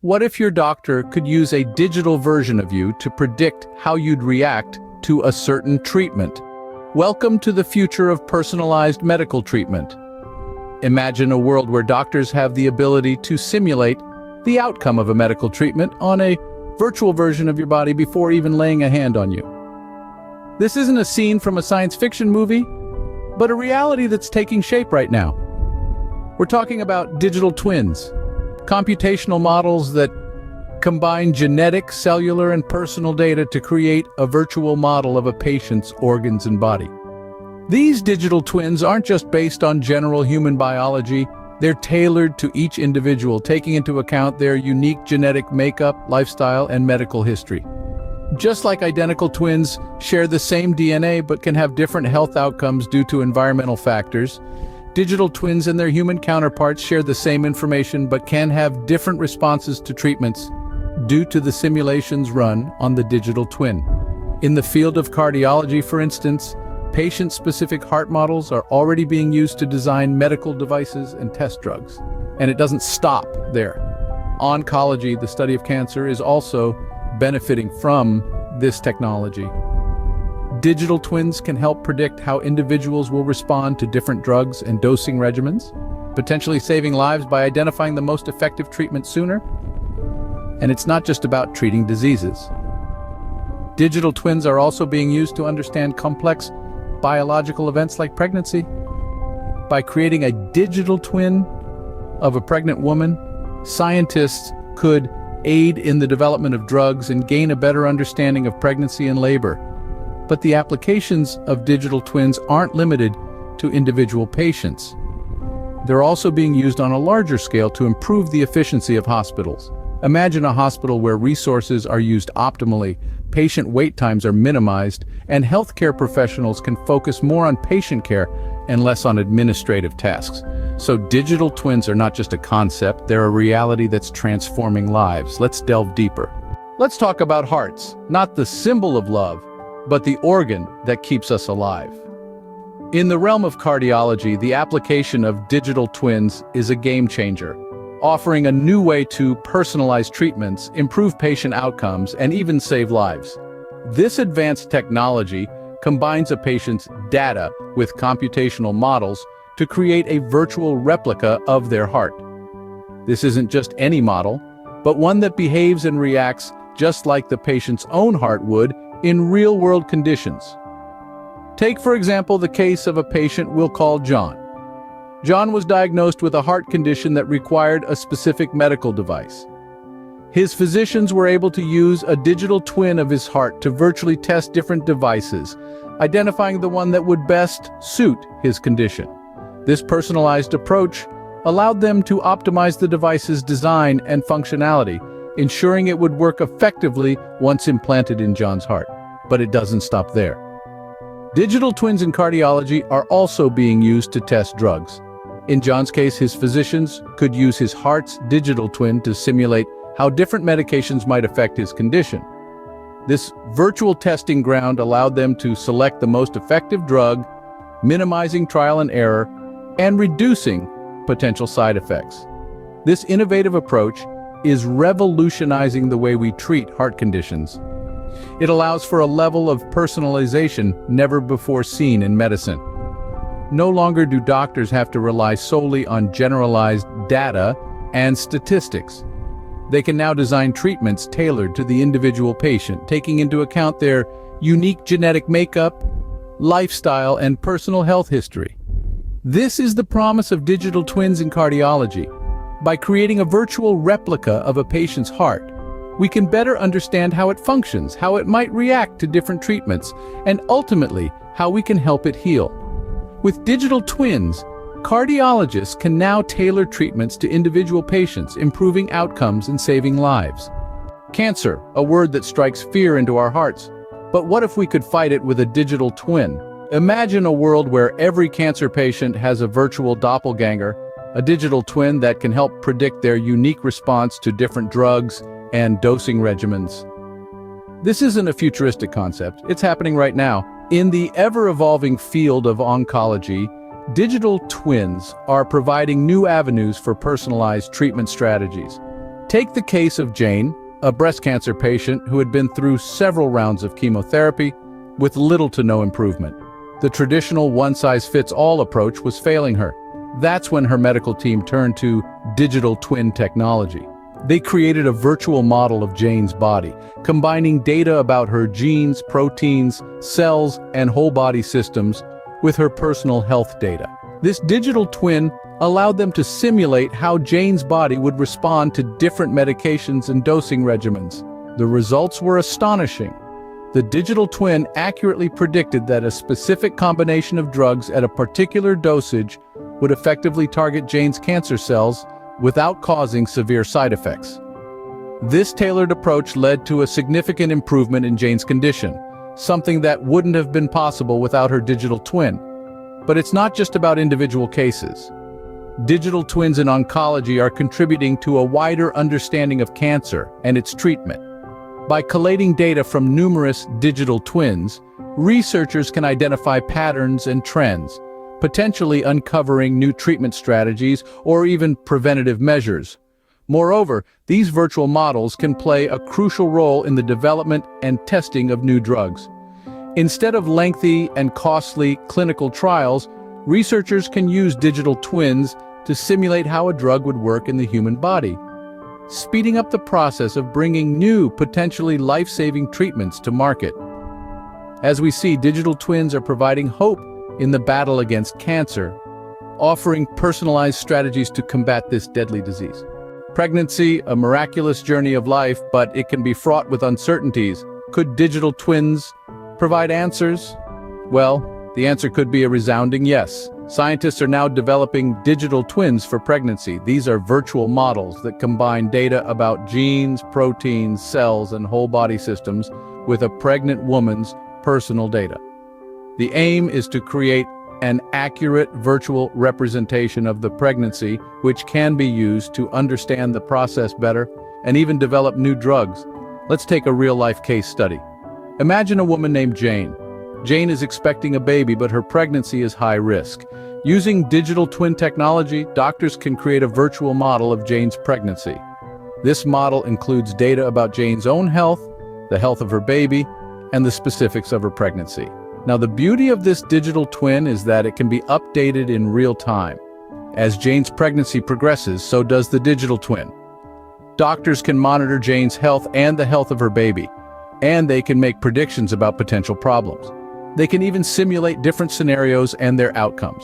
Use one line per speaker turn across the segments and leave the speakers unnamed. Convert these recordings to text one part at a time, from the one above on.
What if your doctor could use a digital version of you to predict how you'd react to a certain treatment? Welcome to the future of personalized medical treatment. Imagine a world where doctors have the ability to simulate the outcome of a medical treatment on a virtual version of your body before even laying a hand on you. This isn't a scene from a science fiction movie, but a reality that's taking shape right now. We're talking about digital twins, computational models that combine genetic, cellular, and personal data to create a virtual model of a patient's organs and body. These digital twins aren't just based on general human biology, they're tailored to each individual, taking into account their unique genetic makeup, lifestyle, and medical history. Just like identical twins share the same DNA but can have different health outcomes due to environmental factors, digital twins and their human counterparts share the same information but can have different responses to treatments due to the simulations run on the digital twin. In the field of cardiology, for instance, patient-specific heart models are already being used to design medical devices and test drugs. And it doesn't stop there. Oncology, the study of cancer, is also benefiting from this technology. Digital twins can help predict how individuals will respond to different drugs and dosing regimens, potentially saving lives by identifying the most effective treatment sooner. And it's not just about treating diseases. Digital twins are also being used to understand complex biological events like pregnancy. By creating a digital twin of a pregnant woman, scientists could aid in the development of drugs and gain a better understanding of pregnancy and labor. But the applications of digital twins aren't limited to individual patients. They're also being used on a larger scale to improve the efficiency of hospitals. Imagine a hospital where resources are used optimally, patient wait times are minimized, and healthcare professionals can focus more on patient care and less on administrative tasks. So digital twins are not just a concept, they're a reality that's transforming lives. Let's delve deeper. Let's talk about hearts, not the symbol of love, but the organ that keeps us alive. In the realm of cardiology, the application of digital twins is a game changer, offering a new way to personalize treatments, improve patient outcomes, and even save lives. This advanced technology combines a patient's data with computational models to create a virtual replica of their heart. This isn't just any model, but one that behaves and reacts just like the patient's own heart would in real-world conditions. Take, for example, the case of a patient we'll call John. John was diagnosed with a heart condition that required a specific medical device. His physicians were able to use a digital twin of his heart to virtually test different devices, identifying the one that would best suit his condition. This personalized approach allowed them to optimize the device's design and functionality, ensuring it would work effectively once implanted in John's heart. But it doesn't stop there. Digital twins in cardiology are also being used to test drugs. In John's case, his physicians could use his heart's digital twin to simulate how different medications might affect his condition. This virtual testing ground allowed them to select the most effective drug, minimizing trial and error, and reducing potential side effects. This innovative approach is revolutionizing the way we treat heart conditions. It allows for a level of personalization never before seen in medicine. No longer do doctors have to rely solely on generalized data and statistics. They can now design treatments tailored to the individual patient, taking into account their unique genetic makeup, lifestyle, and personal health history. This is the promise of digital twins in cardiology. By creating a virtual replica of a patient's heart, we can better understand how it functions, how it might react to different treatments, and ultimately, how we can help it heal. With digital twins, cardiologists can now tailor treatments to individual patients, improving outcomes and saving lives. Cancer, a word that strikes fear into our hearts. But what if we could fight it with a digital twin? Imagine a world where every cancer patient has a virtual doppelganger, a digital twin that can help predict their unique response to different drugs and dosing regimens. This isn't a futuristic concept, it's happening right now. In the ever-evolving field of oncology, digital twins are providing new avenues for personalized treatment strategies. Take the case of Jane, a breast cancer patient who had been through several rounds of chemotherapy with little to no improvement. The traditional one-size-fits-all approach was failing her. That's when her medical team turned to digital twin technology. They created a virtual model of Jane's body, combining data about her genes, proteins, cells, and whole body systems with her personal health data. This digital twin allowed them to simulate how Jane's body would respond to different medications and dosing regimens. The results were astonishing. The digital twin accurately predicted that a specific combination of drugs at a particular dosage would effectively target Jane's cancer cells without causing severe side effects. This tailored approach led to a significant improvement in Jane's condition, something that wouldn't have been possible without her digital twin. But it's not just about individual cases. Digital twins in oncology are contributing to a wider understanding of cancer and its treatment. By collating data from numerous digital twins, researchers can identify patterns and trends, potentially uncovering new treatment strategies or even preventative measures. Moreover, these virtual models can play a crucial role in the development and testing of new drugs. Instead of lengthy and costly clinical trials, researchers can use digital twins to simulate how a drug would work in the human body, speeding up the process of bringing new, potentially life-saving treatments to market. As we see, digital twins are providing hope in the battle against cancer, offering personalized strategies to combat this deadly disease. Pregnancy, a miraculous journey of life, but it can be fraught with uncertainties. Could digital twins provide answers? Well, the answer could be a resounding yes. Scientists are now developing digital twins for pregnancy. These are virtual models that combine data about genes, proteins, cells, and whole body systems with a pregnant woman's personal data. The aim is to create an accurate virtual representation of the pregnancy, which can be used to understand the process better and even develop new drugs. Let's take a real-life case study. Imagine a woman named Jane. Jane is expecting a baby, but her pregnancy is high risk. Using digital twin technology, doctors can create a virtual model of Jane's pregnancy. This model includes data about Jane's own health, the health of her baby, and the specifics of her pregnancy. Now, the beauty of this digital twin is that it can be updated in real time. As Jane's pregnancy progresses, so does the digital twin. Doctors can monitor Jane's health and the health of her baby, and they can make predictions about potential problems. They can even simulate different scenarios and their outcomes.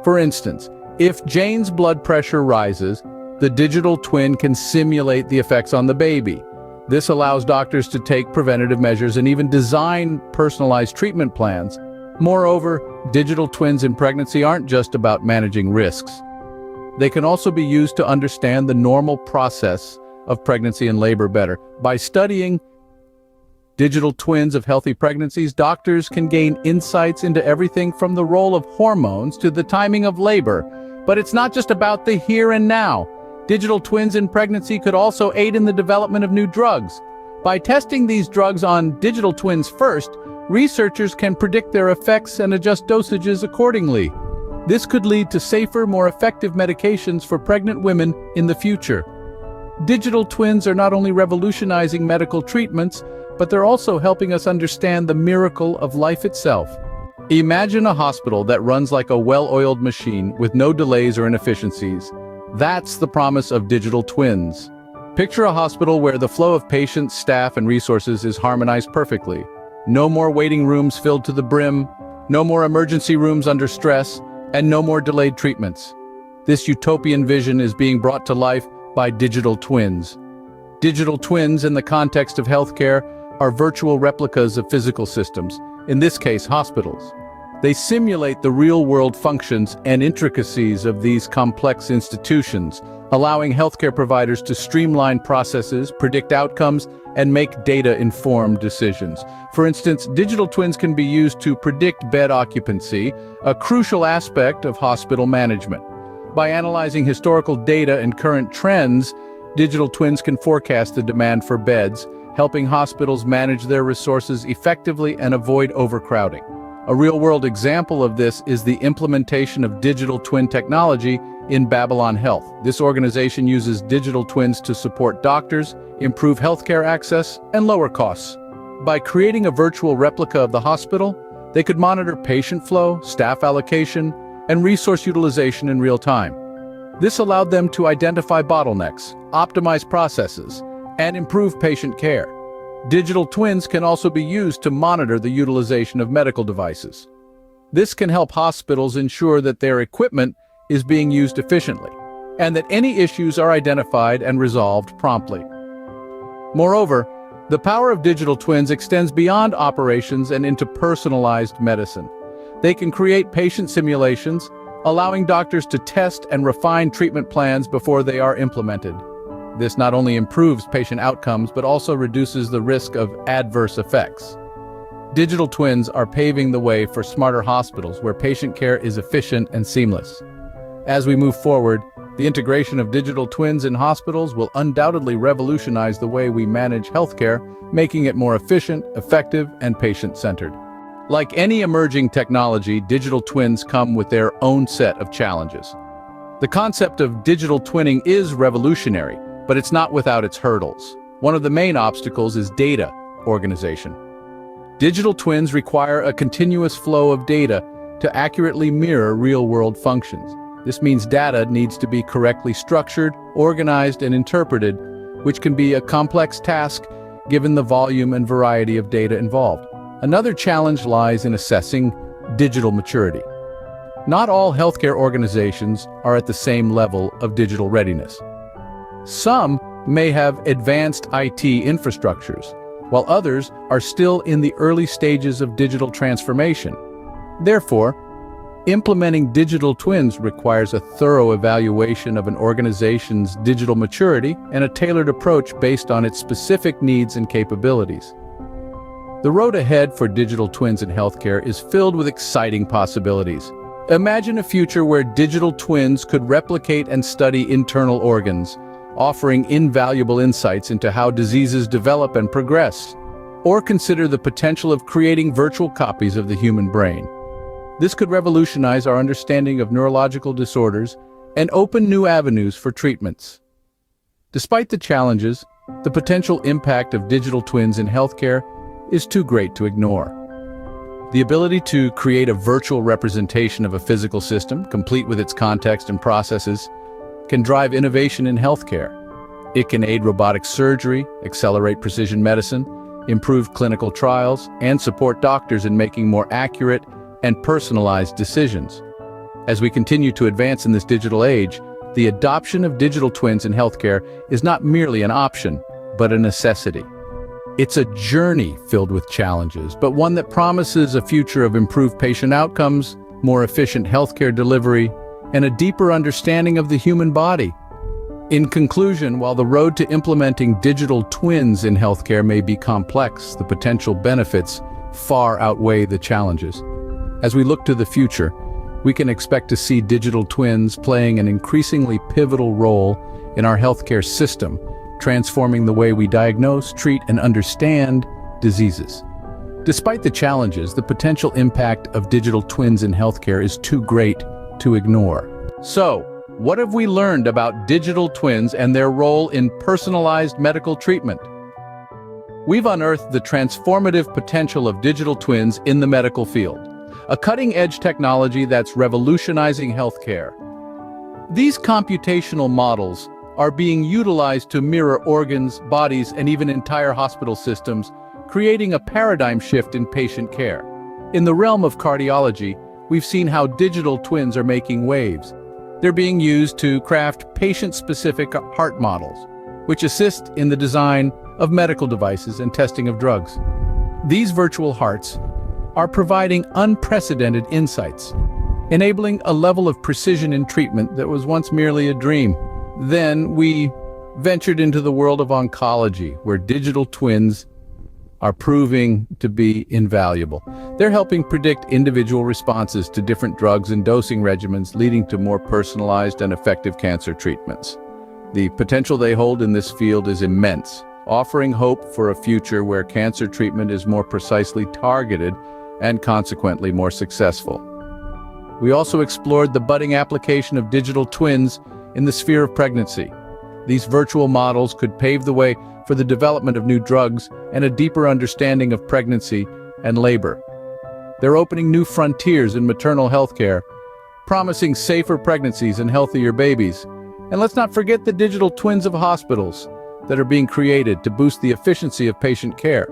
For instance, if Jane's blood pressure rises, the digital twin can simulate the effects on the baby. This allows doctors to take preventative measures and even design personalized treatment plans. Moreover, digital twins in pregnancy aren't just about managing risks. They can also be used to understand the normal process of pregnancy and labor better. By studying digital twins of healthy pregnancies, doctors can gain insights into everything from the role of hormones to the timing of labor. But it's not just about the here and now. Digital twins in pregnancy could also aid in the development of new drugs. By testing these drugs on digital twins first, researchers can predict their effects and adjust dosages accordingly. This could lead to safer, more effective medications for pregnant women in the future. Digital twins are not only revolutionizing medical treatments, but they're also helping us understand the miracle of life itself. Imagine a hospital that runs like a well-oiled machine with no delays or inefficiencies. That's the promise of digital twins. Picture a hospital where the flow of patients, staff, and resources is harmonized perfectly. No more waiting rooms filled to the brim, no more emergency rooms under stress, and no more delayed treatments. This utopian vision is being brought to life by digital twins. Digital twins, in the context of healthcare, are virtual replicas of physical systems, in this case, hospitals. They simulate the real-world functions and intricacies of these complex institutions, allowing healthcare providers to streamline processes, predict outcomes, and make data-informed decisions. For instance, digital twins can be used to predict bed occupancy, a crucial aspect of hospital management. By analyzing historical data and current trends, digital twins can forecast the demand for beds, helping hospitals manage their resources effectively and avoid overcrowding. A real-world example of this is the implementation of digital twin technology in Babylon Health. This organization uses digital twins to support doctors, improve healthcare access, and lower costs. By creating a virtual replica of the hospital, they could monitor patient flow, staff allocation, and resource utilization in real time. This allowed them to identify bottlenecks, optimize processes, and improve patient care. Digital twins can also be used to monitor the utilization of medical devices. This can help hospitals ensure that their equipment is being used efficiently, and that any issues are identified and resolved promptly. Moreover, the power of digital twins extends beyond operations and into personalized medicine. They can create patient simulations, allowing doctors to test and refine treatment plans before they are implemented. This not only improves patient outcomes, but also reduces the risk of adverse effects. Digital twins are paving the way for smarter hospitals where patient care is efficient and seamless. As we move forward, the integration of digital twins in hospitals will undoubtedly revolutionize the way we manage healthcare, making it more efficient, effective, and patient-centered. Like any emerging technology, digital twins come with their own set of challenges. The concept of digital twinning is revolutionary, but it's not without its hurdles. One of the main obstacles is data organization. Digital twins require a continuous flow of data to accurately mirror real-world functions. This means data needs to be correctly structured, organized, and interpreted, which can be a complex task given the volume and variety of data involved. Another challenge lies in assessing digital maturity. Not all healthcare organizations are at the same level of digital readiness. Some may have advanced IT infrastructures, while others are still in the early stages of digital transformation. Therefore, implementing digital twins requires a thorough evaluation of an organization's digital maturity and a tailored approach based on its specific needs and capabilities. The road ahead for digital twins in healthcare is filled with exciting possibilities. Imagine a future where digital twins could replicate and study internal organs, offering invaluable insights into how diseases develop and progress. Or consider the potential of creating virtual copies of the human brain. This could revolutionize our understanding of neurological disorders and open new avenues for treatments. Despite the challenges, the potential impact of digital twins in healthcare is too great to ignore. The ability to create a virtual representation of a physical system, complete with its context and processes, can drive innovation in healthcare. It can aid robotic surgery, accelerate precision medicine, improve clinical trials, and support doctors in making more accurate and personalized decisions. As we continue to advance in this digital age, the adoption of digital twins in healthcare is not merely an option, but a necessity. It's a journey filled with challenges, but one that promises a future of improved patient outcomes, more efficient healthcare delivery, and a deeper understanding of the human body. In conclusion, while the road to implementing digital twins in healthcare may be complex, the potential benefits far outweigh the challenges. As we look to the future, we can expect to see digital twins playing an increasingly pivotal role in our healthcare system, transforming the way we diagnose, treat, and understand diseases. Despite the challenges, the potential impact of digital twins in healthcare is too great to ignore. So, what have we learned about digital twins and their role in personalized medical treatment? We've unearthed the transformative potential of digital twins in the medical field, a cutting-edge technology that's revolutionizing healthcare. These computational models are being utilized to mirror organs, bodies, and even entire hospital systems, creating a paradigm shift in patient care. In the realm of cardiology, we've seen how digital twins are making waves. They're being used to craft patient-specific heart models, which assist in the design of medical devices and testing of drugs. These virtual hearts are providing unprecedented insights, enabling a level of precision in treatment that was once merely a dream. Then we ventured into the world of oncology, where digital twins are proving to be invaluable. They're helping predict individual responses to different drugs and dosing regimens, leading to more personalized and effective cancer treatments. The potential they hold in this field is immense, offering hope for a future where cancer treatment is more precisely targeted and consequently more successful. We also explored the budding application of digital twins in the sphere of pregnancy. These virtual models could pave the way for the development of new drugs and a deeper understanding of pregnancy and labor. They're opening new frontiers in maternal healthcare, promising safer pregnancies and healthier babies. And let's not forget the digital twins of hospitals that are being created to boost the efficiency of patient care.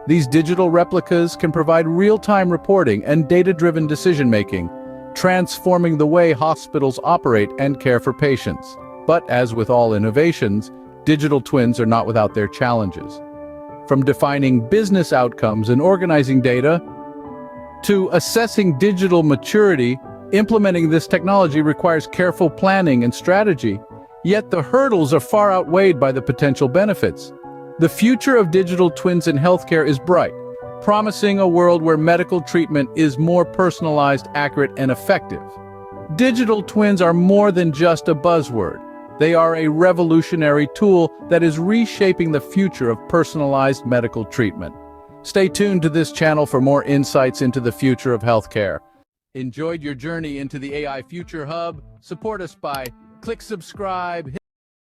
These digital replicas can provide real-time reporting and data-driven decision-making, transforming the way hospitals operate and care for patients. But as with all innovations, digital twins are not without their challenges. From defining business outcomes and organizing data, to assessing digital maturity, implementing this technology requires careful planning and strategy. Yet the hurdles are far outweighed by the potential benefits. The future of digital twins in healthcare is bright, promising a world where medical treatment is more personalized, accurate, and effective. Digital twins are more than just a buzzword. They are a revolutionary tool that is reshaping the future of personalized medical treatment. Stay tuned to this channel for more insights into the future of healthcare. Enjoyed your journey into the AI Future Hub? Support us by click subscribe,